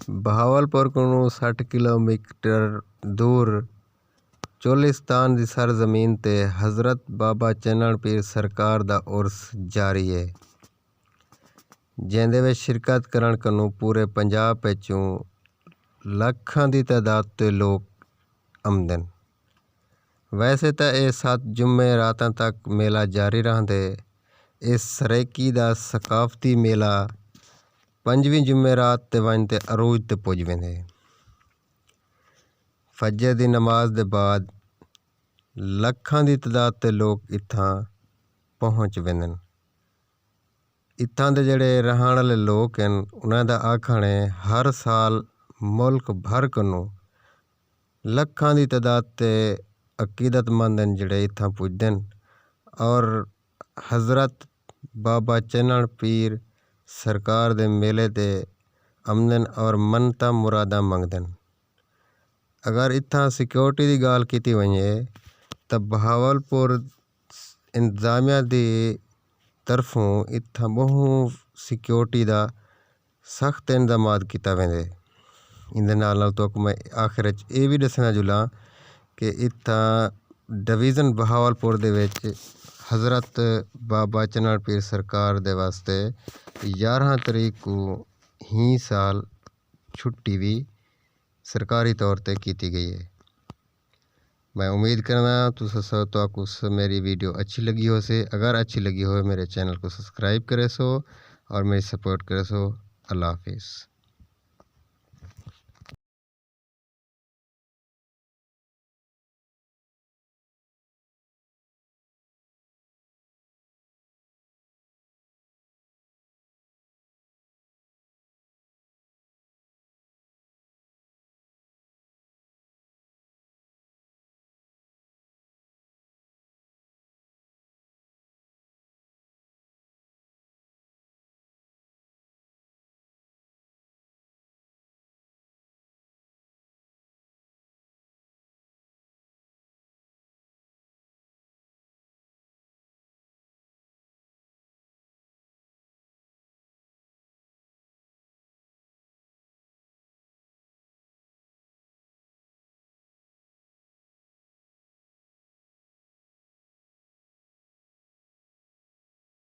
بہاولپور کو 60 کلومیٹر دور چولستان دی سرزمین تے حضرت بابا چنن پیر سرکار دا عرس جاری ہے، جیندے وچ شرکت کرن کنوں پورے پنجاب وچوں لکھاں دی تعداد تے لوگ آمدن۔ ویسے تاں اے 7 جمعے راتاں تک میلہ جاری رہندے۔ اس سرائکی دا ثقافتی میلہ 5ویں جمعے رات تے ونج تے عروج تے پج ویندے۔ فجر دی نماز دے بعد لکھاں دی تعداد تے لوگ اتھاں پہنچ ویندن۔ اتھاں دے جڑے رہن والے لوگ ہیں انہاں دا آکھنا ہے ہر سال ملک بھر کنوں لکھاں دی تعداد تے عقیدت مند جڑے اتھاں پجدن اور حضرت بابا چنن پیر سرکار دے میلے تے آمدن اور منتاں مراداں منگدن۔ اگر اتھاں سیکیورٹی دی گال کیتی ونجے تاں بہاولپور انتظامیہ دی طرفوں اتھاں بہت سیکیورٹی دا سخت انتظامات کیتا ویندے۔ اندے نال تو میں آخر وچ اے وی دسنا جلاں کہ اتھاں ڈویژن بہاولپور دے وچ حضرت بابا چنن پیر سرکار دے واسطے 11 تاریخ کو ہی سال چھٹی بھی سرکاری طور تے کیتی گئی ہے۔ میں امید کرنا تو میری ویڈیو اچھی لگی ہو سے۔ اگر اچھی لگی ہو میرے چینل کو سبسکرائب کرے سو اور میری سپورٹ کرے سو۔ اللہ حافظ۔